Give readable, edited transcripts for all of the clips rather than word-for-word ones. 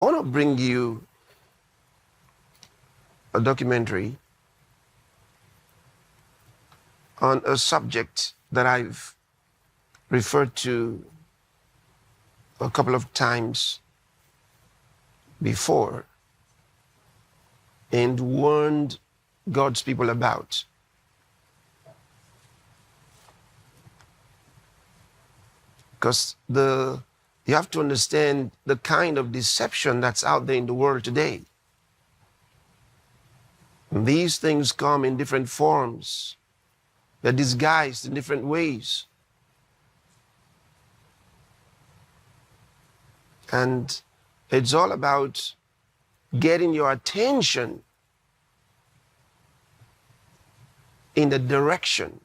I want to bring you a documentary on a subject that I've referred to a couple of times before and warned God's people about. Because you have to understand the kind of deception that's out there in the world today. And these things come in different forms. They're disguised in different ways. And it's all about getting your attention in the direction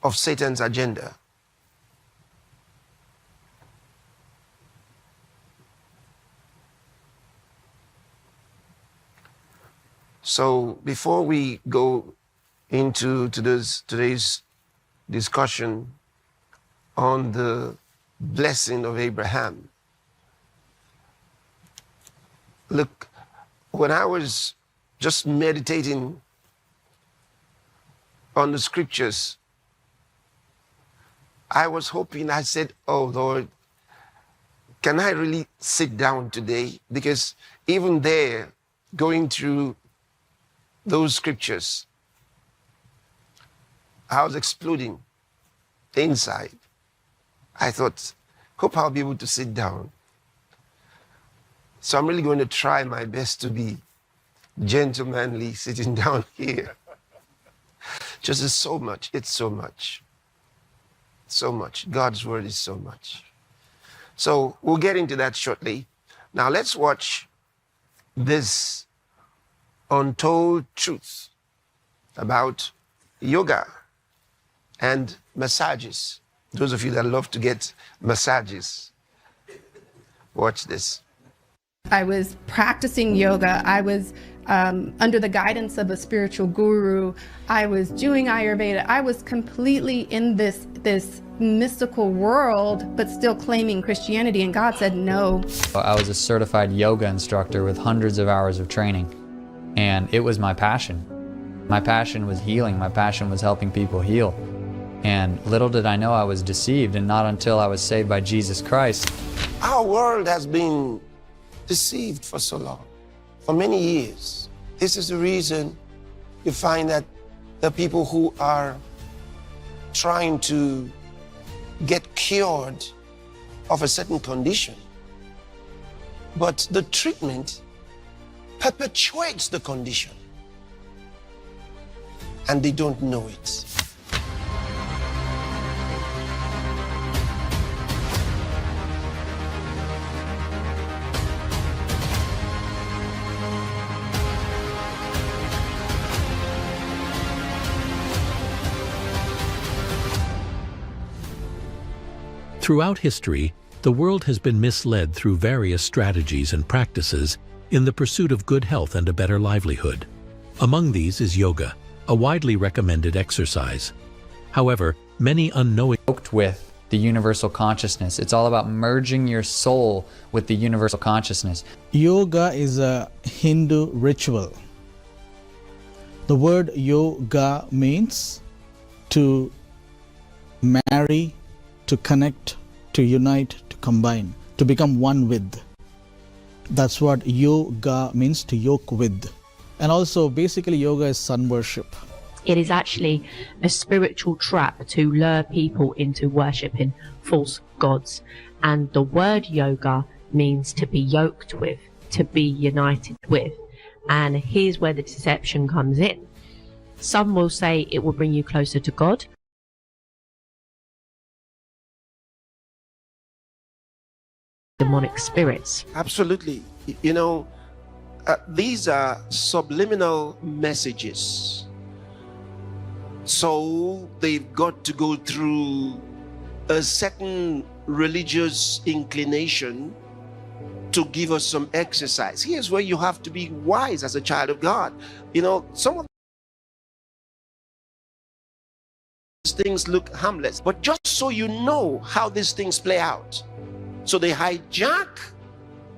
of Satan's agenda. So before we go into today's discussion on the blessing of Abraham, look, when I was just meditating on the scriptures, I was hoping, I said, oh Lord, can I really sit down today? Because even there, going through those scriptures, I was exploding inside. I thought, hope I'll be able to sit down. So I'm really going to try my best to be gentlemanly sitting down here. Just it's so much, it's so much. So much. God's word is so much. So we'll get into that shortly. Now let's watch this untold truth about yoga and massages. Those of you that love to get massages, watch this. I was practicing yoga. I was under the guidance of a spiritual guru. I was doing Ayurveda. I was completely in this mystical world, but still claiming Christianity. And God said no. I was a certified yoga instructor with hundreds of hours of training. And it was my passion. My passion was healing. My passion was helping people heal. And little did I know I was deceived, and not until I was saved by Jesus Christ. Our world has been deceived for so long, for many years. This is the reason you find that the people who are trying to get cured of a certain condition, but the treatment perpetuates the condition, and they don't know it. Throughout history, the world has been misled through various strategies and practices in the pursuit of good health and a better livelihood. Among these is yoga, a widely recommended exercise. However, many unknowingly Yoked with the universal consciousness. It's all about merging your soul with the universal consciousness. Yoga is a Hindu ritual. The word yoga means to marry, to connect, to unite, to combine, to become one with. That's what yoga means, to yoke with. And also, basically, yoga is sun worship. It is actually a spiritual trap to lure people into worshipping false gods. And the word yoga means to be yoked with, to be united with. And here's where the deception comes in. Some will say it will bring you closer to God. Demonic spirits. Absolutely. You know, these are subliminal messages. So they've got to go through a certain religious inclination to give us some exercise. Here's where you have to be wise as a child of God. You know, some of these things look harmless, but just so you know how these things play out. So they hijack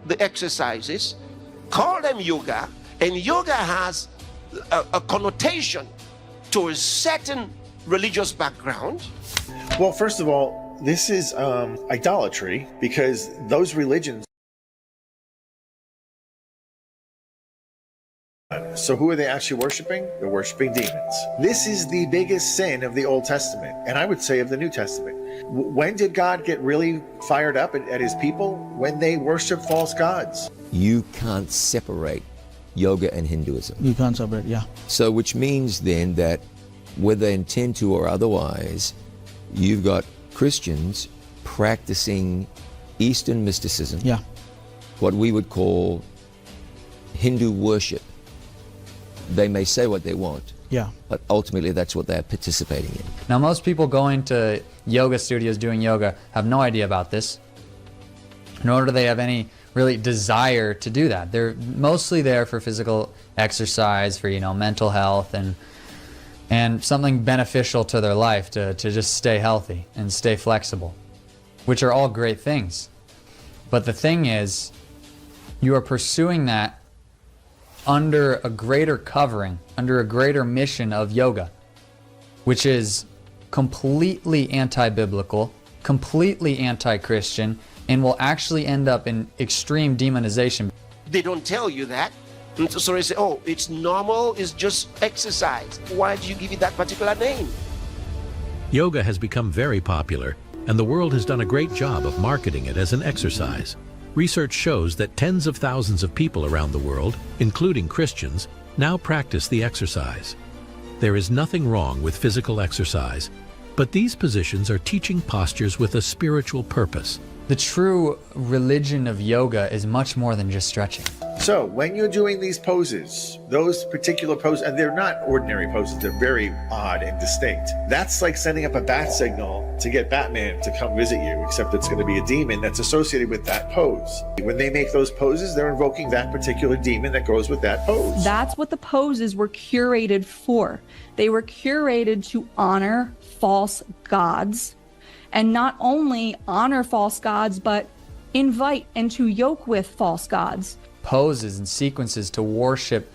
the exercises, call them yoga, and yoga has a connotation to a certain religious background. Well, first of all, this is idolatry, because those religions. So who are they actually worshiping? They're worshiping demons. This is the biggest sin of the Old Testament, and I would say of the New Testament. When did God get really fired up at his people? When they worship false gods. You can't separate yoga and Hinduism. You can't separate, yeah. So which means then that whether intend to or otherwise, you've got Christians practicing Eastern mysticism, Yeah. what we would call Hindu worship. They may say what they want, Yeah. but ultimately that's what they're participating in. Now, most people going to yoga studios doing yoga have no idea about this, nor do they have any really desire to do that. They're mostly there for physical exercise, for, you know, mental health and something beneficial to their life, to just stay healthy and stay flexible, which are all great things. But the thing is, you are pursuing that under a greater covering, under a greater mission of yoga, which is completely anti-biblical, completely anti-Christian, and will actually end up in extreme demonization. They don't tell you that. And so they say, oh, it's normal, it's just exercise. Why do you give it that particular name? Yoga has become very popular, and the world has done a great job of marketing it as an exercise. Research shows that tens of thousands of people around the world, including Christians, now practice the exercise. There is nothing wrong with physical exercise, but these positions are teaching postures with a spiritual purpose. The true religion of yoga is much more than just stretching. So when you're doing these poses, those particular poses, and they're not ordinary poses, they're very odd and distinct. That's like sending up a bat signal to get Batman to come visit you, except it's going to be a demon that's associated with that pose. When they make those poses, they're invoking that particular demon that goes with that pose. That's what the poses were curated for. They were curated to honor false gods, and not only honor false gods, but invite and to yoke with false gods. Poses and sequences to worship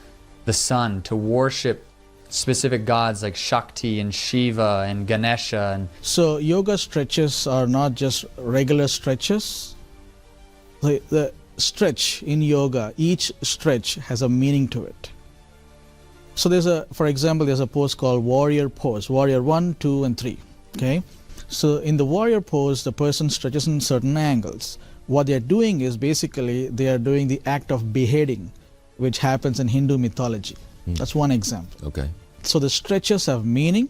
the sun, to worship specific gods like Shakti and Shiva and Ganesha. And So yoga stretches are not just regular stretches. The stretch in yoga, each stretch has a meaning to it. So for example, there's a pose called warrior pose, warrior 1, 2, and 3, okay? So in the warrior pose, the person stretches in certain angles. What they're doing is basically they are doing the act of beheading, which happens in Hindu mythology. That's one example. Okay. So the stretches have meaning,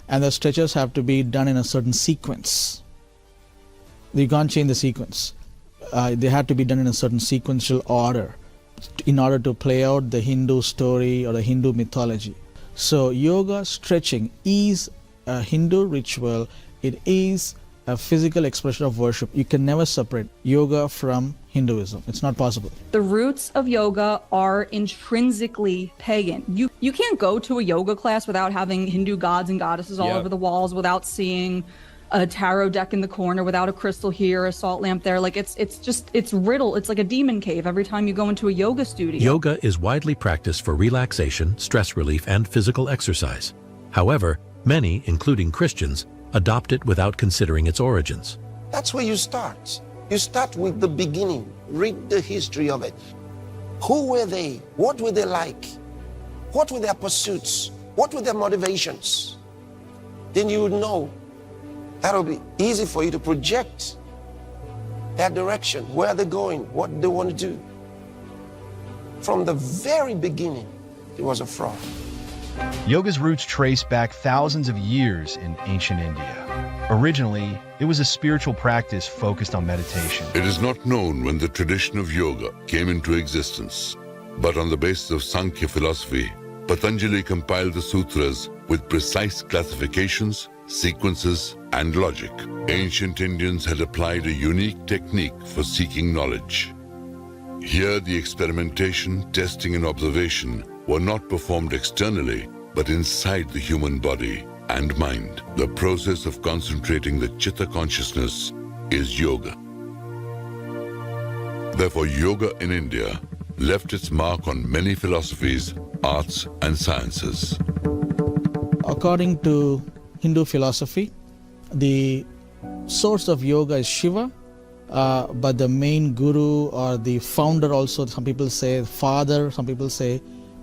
and the stretches have to be done in a certain sequence. You can't change the sequence. They have to be done in a certain sequential order in order to play out the Hindu story or the Hindu mythology. So yoga stretching is a Hindu ritual. It is a physical expression of worship. You can never separate yoga from Hinduism. It's not possible. The roots of yoga are intrinsically pagan. You can't go to a yoga class without having Hindu gods and goddesses all over the walls, without seeing a tarot deck in the corner, without a crystal here, a salt lamp there. Like it's riddled. It's like a demon cave every time you go into a yoga studio. Yoga is widely practiced for relaxation, stress relief, and physical exercise. However, many, including Christians, adopt it without considering its origins. That's where you start. You start with the beginning. Read the history of it. Who were they? What were they like? What were their pursuits? What were their motivations? Then you would know. That'll be easy for you to project that direction, where they're going, what they want to do. From the very beginning, it was a fraud. Yoga's roots trace back thousands of years in ancient India. Originally, it was a spiritual practice focused on meditation. It is not known when the tradition of yoga came into existence, but on the basis of Sankhya philosophy, Patanjali compiled the sutras with precise classifications, sequences, and logic. Ancient Indians had applied a unique technique for seeking knowledge. Here, the experimentation, testing, and observation were not performed externally, but inside the human body and mind. The process of concentrating the Chitta consciousness is yoga. Therefore, yoga in India left its mark on many philosophies, arts, and sciences. According to Hindu philosophy, the source of yoga is Shiva, but the main guru or the founder also, some people say father, some people say,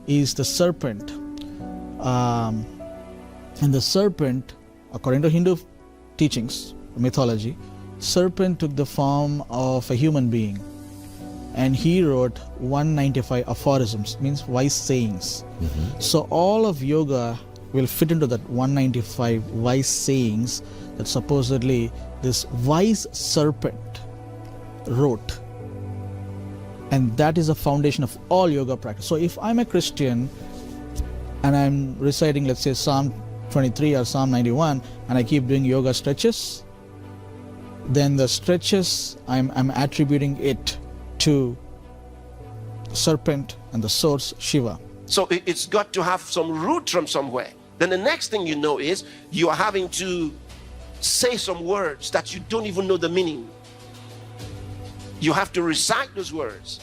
is the serpent. And the serpent, according to Hindu teachings, mythology, serpent took the form of a human being, and he wrote 195 aphorisms, means wise sayings. So all of yoga will fit into that 195 wise sayings that supposedly this wise serpent wrote, and that is the foundation of all yoga practice. So if I'm a Christian and I'm reciting, let's say, Psalm 23 or Psalm 91, and I keep doing yoga stretches, then the stretches, I'm attributing it to serpent and the source Shiva. So it's got to have some root from somewhere. Then the next thing you know is you are having to say some words that you don't even know the meaning. You have to recite those words.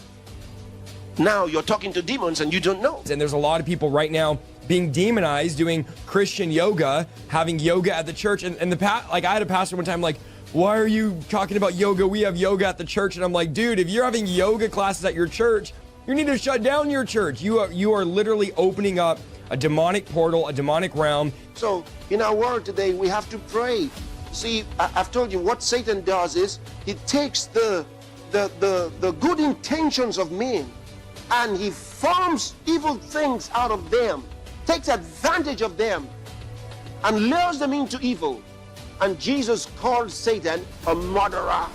Now you're talking to demons and you don't know. And there's a lot of people right now being demonized doing Christian yoga, having yoga at the church. And like I had a pastor one time like, why are you talking about yoga? We have yoga at the church. And I'm like, dude, if you're having yoga classes at your church, you need to shut down your church. You are literally opening up a demonic portal, a demonic realm. So in our world today, we have to pray. See, I've told you what Satan does is he takes the good intentions of men and he forms evil things out of them, takes advantage of them and lures them into evil. And Jesus called Satan a murderer.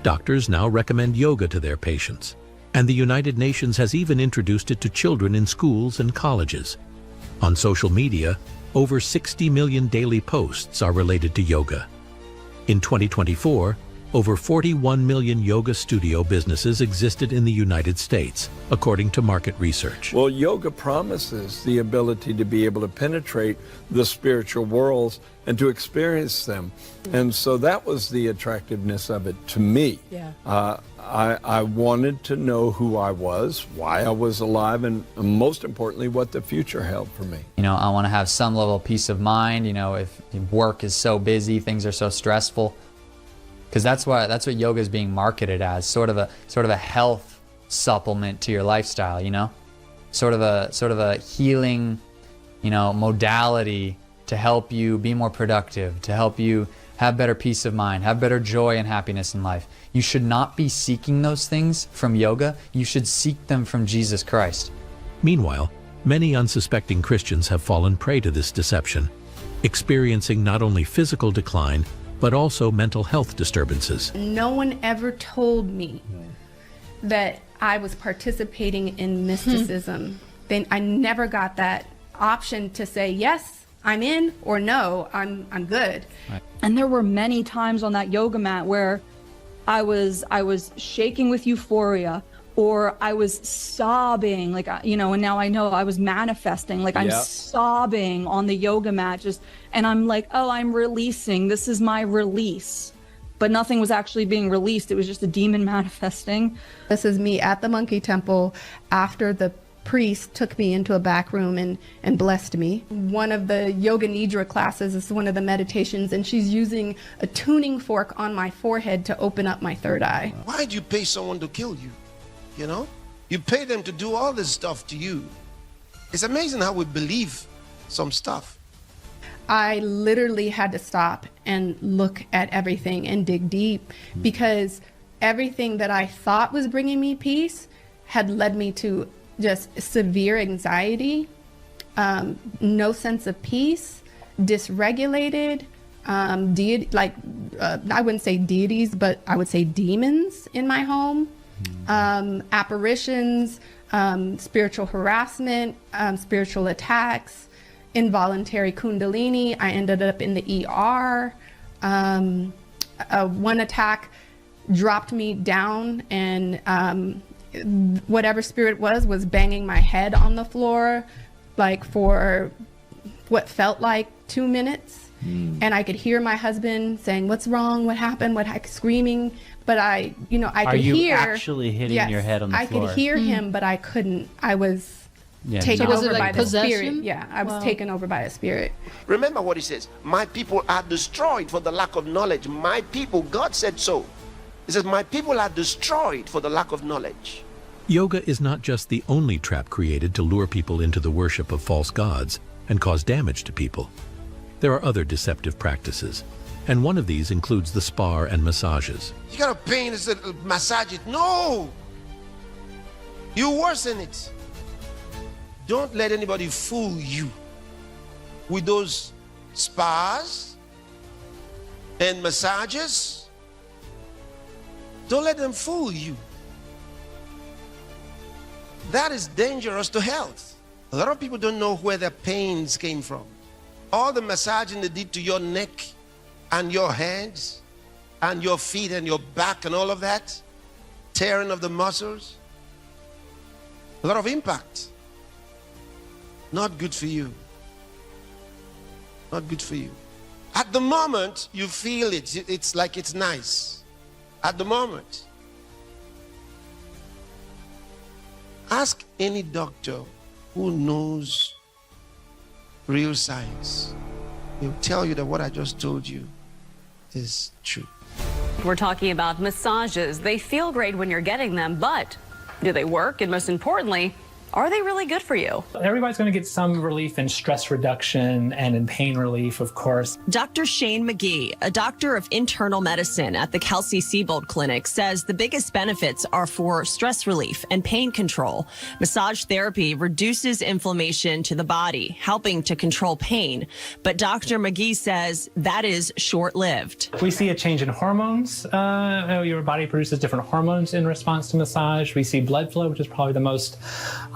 Doctors now recommend yoga to their patients, and the United Nations has even introduced it to children in schools and colleges. On social media, over 60 million daily posts are related to yoga. In 2024, over 41 million yoga studio businesses existed in the United States, according to market research. Well, yoga promises the ability to be able to penetrate the spiritual worlds and to experience them. And so that was the attractiveness of it to me. Yeah. I wanted to know who I was, why I was alive, and most importantly, what the future held for me. You know, I want to have some level of peace of mind, you know, if work is so busy, things are so stressful. Because that's what yoga is being marketed as, sort of a health supplement to your lifestyle, you know? Sort of a healing, you know, modality to help you be more productive, to help you have better peace of mind, have better joy and happiness in life. You should not be seeking those things from yoga. You should seek them from Jesus Christ. Meanwhile, many unsuspecting Christians have fallen prey to this deception, experiencing not only physical decline, but also mental health disturbances. No one ever told me that I was participating in mysticism. I never got that option to say, yes, I'm in, or no, I'm good. Right. And there were many times on that yoga mat where I was shaking with euphoria, or I was sobbing, like, you know, and now I know I was manifesting, like I'm sobbing on the yoga mat, and I'm like, oh, I'm releasing, this is my release. But nothing was actually being released. It was just a demon manifesting. This is me at the Monkey Temple after the priest took me into a back room and blessed me. One of the Yoga Nidra classes is one of the meditations, and she's using a tuning fork on my forehead to open up my third eye. Why do you pay someone to kill you? You know, you pay them to do all this stuff to you. It's amazing how we believe some stuff. I literally had to stop and look at everything and dig deep, because everything that I thought was bringing me peace had led me to just severe anxiety, no sense of peace, dysregulated, I wouldn't say deities, but I would say demons in my home. Apparitions, spiritual harassment, spiritual attacks, involuntary kundalini. I ended up in the ER. One attack dropped me down, and whatever spirit was banging my head on the floor, like for what felt like 2 minutes. And I could hear my husband saying, "What's wrong? What happened?" Screaming. but I Are could you hear. actually hitting Yes, your head on the I floor? could hear him, but I couldn't. I was taken So was over it like by the spirit. possession? Yeah, I was taken over by a spirit. Remember what he says, my people are destroyed for the lack of knowledge. My people, God said so. He says, my people are destroyed for the lack of knowledge. Yoga is not just the only trap created to lure people into the worship of false gods and cause damage to people. There are other deceptive practices, and one of these includes the spa and massages. You got a pain, it's a massage it. No! You worsen it. Don't let anybody fool you with those spas and massages. Don't let them fool you. That is dangerous to health. A lot of people don't know where their pains came from. All the massaging they did to your neck and your hands and your feet and your back and all of that, tearing of the muscles, a lot of impact. Not good for you. Not good for you. At the moment, you feel it. It's like it's nice. At the moment. Ask any doctor who knows real science. He'll tell you that what I just told you is true. We're talking about massages. They feel great when you're getting them, but do they work? And most importantly, are they really good for you? Everybody's going to get some relief in stress reduction and in pain relief, of course. Dr. Shane McGee, a doctor of internal medicine at the Kelsey-Seybold Clinic, says the biggest benefits are for stress relief and pain control. Massage therapy reduces inflammation to the body, helping to control pain. But Dr. McGee says that is short-lived. We see a change in hormones. Your body produces different hormones in response to massage. We see blood flow, which is probably the most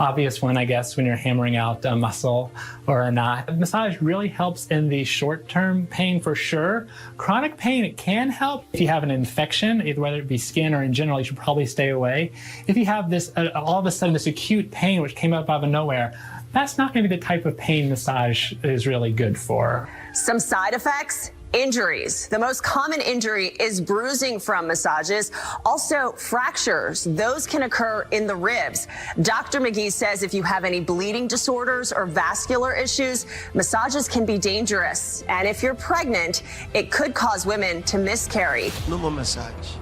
obvious one, I guess, when you're hammering out a muscle or a knot. Massage really helps in the short-term pain for sure. Chronic pain, it can help. If you have an infection, whether it be skin or in general, you should probably stay away. If you have this, all of a sudden, this acute pain which came up out of nowhere, that's not going to be the type of pain massage is really good for. Some side effects? Injuries. The most common injury is bruising from massages. Also, fractures. Those can occur in the ribs. Dr. McGee says if you have any bleeding disorders or vascular issues, massages can be dangerous. And if you're pregnant, it could cause women to miscarry. No more massage.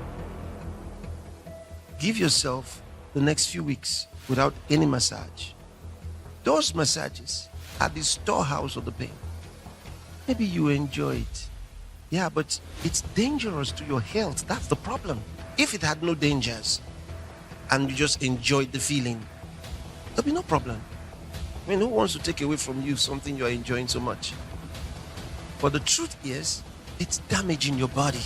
Give yourself the next few weeks without any massage. Those massages are the storehouse of the pain. Maybe you enjoy it. Yeah, but it's dangerous to your health. That's the problem. If it had no dangers and you just enjoyed the feeling, there'll be no problem. I mean, who wants to take away from you something you're enjoying so much? But the truth is, it's damaging your body.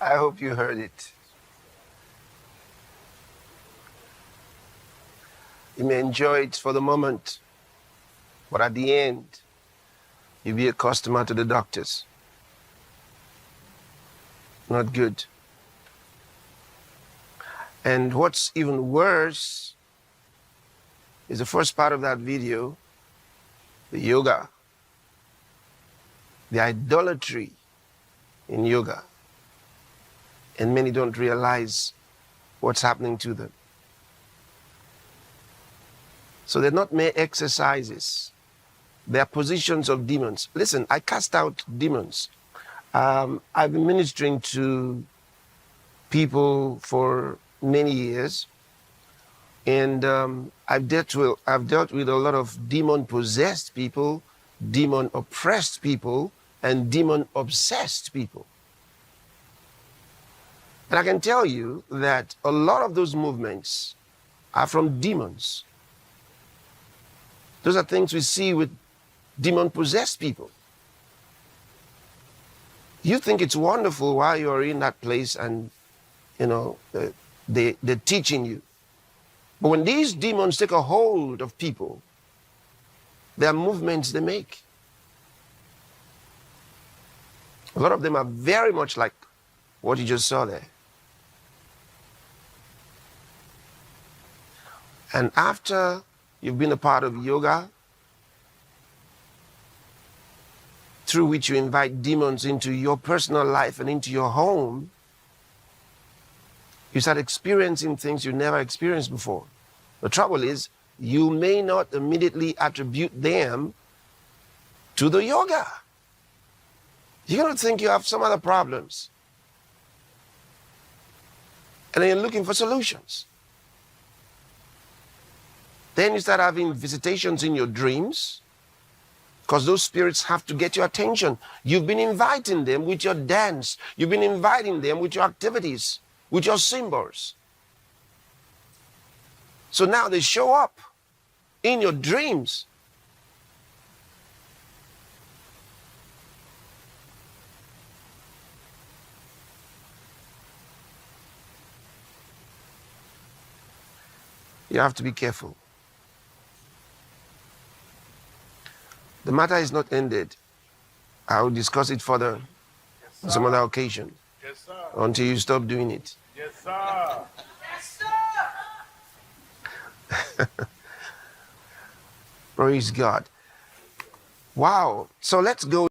I hope you heard it. You may enjoy it for the moment, but at the end, you'll be a customer to the doctors. Not good. And what's even worse is the first part of that video, the yoga, the idolatry in yoga. And many don't realize what's happening to them. So they're not mere exercises. They're positions of demons. Listen, I cast out demons. I've been ministering to people for many years, and I've dealt with a lot of demon-possessed people, demon-oppressed people, and demon-obsessed people. And I can tell you that a lot of those movements are from demons. Those are things we see with demon-possessed people. You think it's wonderful while you're in that place and, they're teaching you. But when these demons take a hold of people, there are movements they make. A lot of them are very much like what you just saw there. And after You've been a part of yoga, through which you invite demons into your personal life and into your home. You start experiencing things you never experienced before. The trouble is, you may not immediately attribute them to the yoga. You're going to think you have some other problems. And then you're looking for solutions. Then you start having visitations in your dreams, because those spirits have to get your attention. You've been inviting them with your dance. You've been inviting them with your activities, with your symbols. So now they show up in your dreams. You have to be careful. The matter is not ended. I will discuss it further on some other occasion. Yes, sir. Until you stop doing it. Yes, sir. Yes, sir. Praise God. Wow. So let's go.